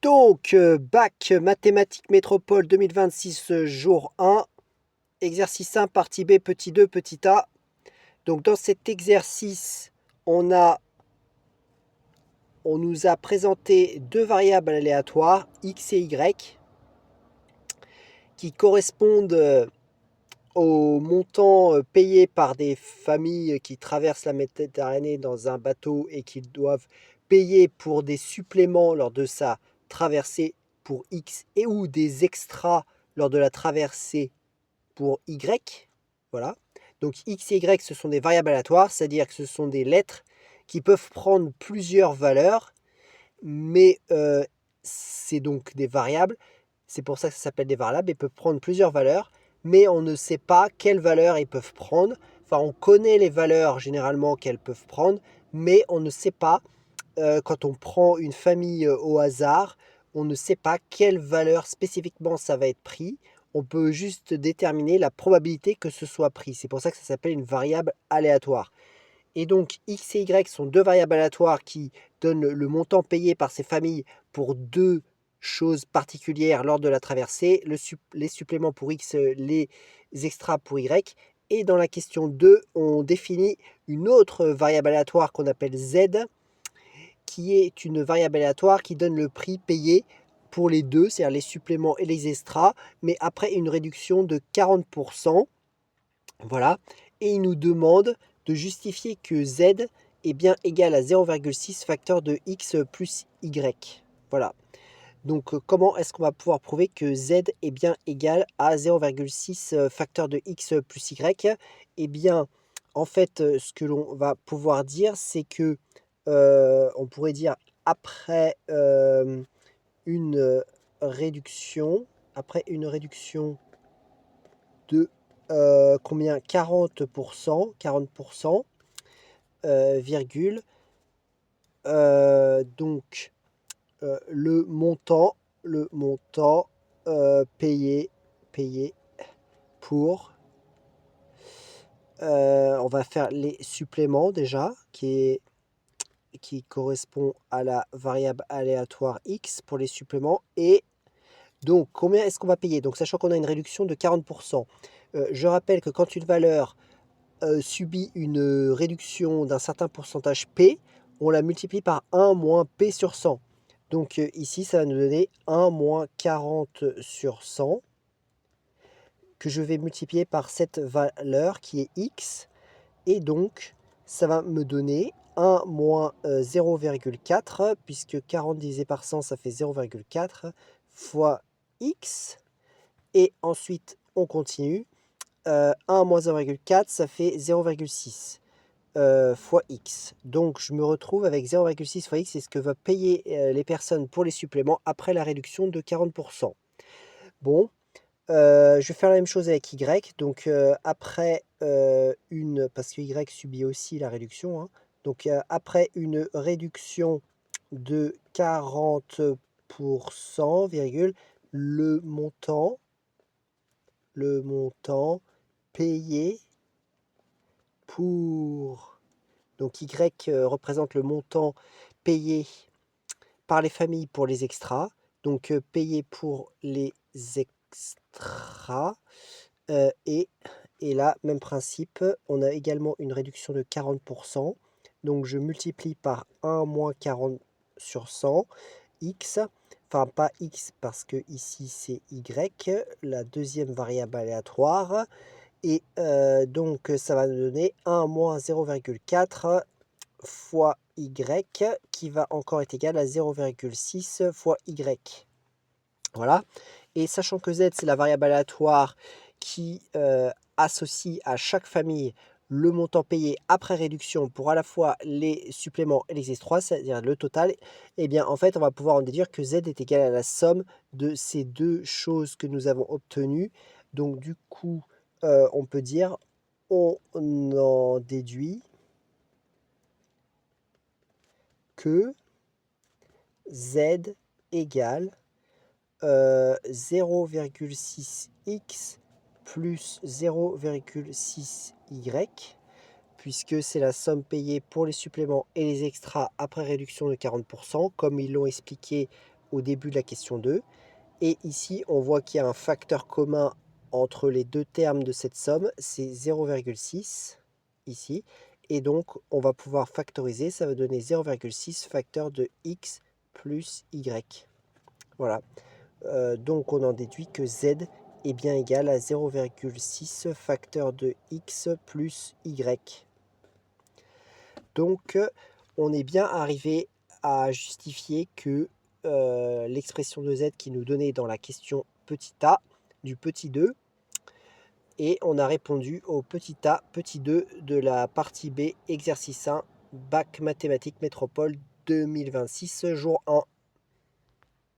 Donc, bac mathématiques métropole 2026, jour 1, exercice 1, partie B, petit 2, petit a. Donc, dans cet exercice, on nous a présenté deux variables aléatoires, x et y, qui correspondent au montant payé par des familles qui traversent la Méditerranée dans un bateau et qui doivent payer pour des suppléments lors de sa traversée pour X et ou des extras lors de la traversée pour Y. Voilà. Donc X et Y, ce sont des variables aléatoires, c'est-à-dire que ce sont des lettres qui peuvent prendre plusieurs valeurs, mais c'est donc des variables. C'est pour ça que ça s'appelle des variables. Ils peuvent prendre plusieurs valeurs, mais on ne sait pas quelles valeurs ils peuvent prendre. Enfin, on connaît les valeurs généralement qu'elles peuvent prendre, mais on ne sait pas, quand on prend une famille au hasard, on ne sait pas quelle valeur spécifiquement ça va être pris. On peut juste déterminer la probabilité que ce soit pris. C'est pour ça que ça s'appelle une variable aléatoire. Et donc, x et y sont deux variables aléatoires qui donnent le montant payé par ces familles pour deux choses particulières lors de la traversée, les suppléments pour x, les extras pour y. Et dans la question 2, on définit une autre variable aléatoire qu'on appelle z, qui est une variable aléatoire qui donne le prix payé pour les deux, c'est-à-dire les suppléments et les extras, mais après une réduction de 40%. Voilà. Et il nous demande de justifier que z est bien égal à 0,6 facteur de x plus y. Voilà. Donc, comment est-ce qu'on va pouvoir prouver que z est bien égal à 0,6 facteur de x plus y? Eh bien, en fait, ce que l'on va pouvoir dire, c'est que, on pourrait dire après une réduction, de combien? 40%, 40%, virgule. Donc, le montant payé pour, on va faire les suppléments déjà, qui correspond à la variable aléatoire x pour les suppléments. Et donc, combien est-ce qu'on va payer? Donc, sachant qu'on a une réduction de 40%. Je rappelle que quand une valeur subit une réduction d'un certain pourcentage P, on la multiplie par 1 moins P sur 100. Donc ici, ça va nous donner 1 moins 40 sur 100, que je vais multiplier par cette valeur qui est X. Et donc, ça va me donner 1 moins 0,4, puisque 40 divisé par 100, ça fait 0,4, fois X. Et ensuite, on continue. 1 moins 0,4, ça fait 0,6 fois x. Donc, je me retrouve avec 0,6 fois x, c'est ce que va payer les personnes pour les suppléments après la réduction de 40%. Bon, je vais faire la même chose avec y. Donc, après parce que y subit aussi la réduction, hein. Donc, après une réduction de 40%, virgule, le montant payé pour... Donc y représente le montant payé par les familles pour les extras. Donc payé pour les extras. Et là, même principe, on a également une réduction de 40%. Donc je multiplie par 1 moins 40 sur 100, x. Enfin, pas x parce que ici c'est y, la deuxième variable aléatoire. Et donc, ça va nous donner 1 moins 0,4 fois y, qui va encore être égal à 0,6 fois y. Voilà. Et sachant que z, c'est la variable aléatoire qui associe à chaque famille le montant payé après réduction pour à la fois les suppléments et les extras, c'est-à-dire le total, eh bien, en fait, on va pouvoir en déduire que z est égal à la somme de ces deux choses que nous avons obtenues. Donc, du coup, on peut dire, on en déduit que z égale 0,6x plus 0,6y, puisque c'est la somme payée pour les suppléments et les extras après réduction de 40%, comme ils l'ont expliqué au début de la question 2. Et ici, on voit qu'il y a un facteur commun entre les deux termes de cette somme, c'est 0,6 ici. Et donc, on va pouvoir factoriser, ça va donner 0,6 facteur de x plus y. Voilà. Donc, on en déduit que z est bien égal à 0,6 facteur de x plus y. Donc, on est bien arrivé à justifier que l'expression de z qui nous donnait dans la question petit a du petit 2, et on a répondu au petit a petit 2 de la partie B exercice 1 bac mathématiques métropole 2026 jour 1.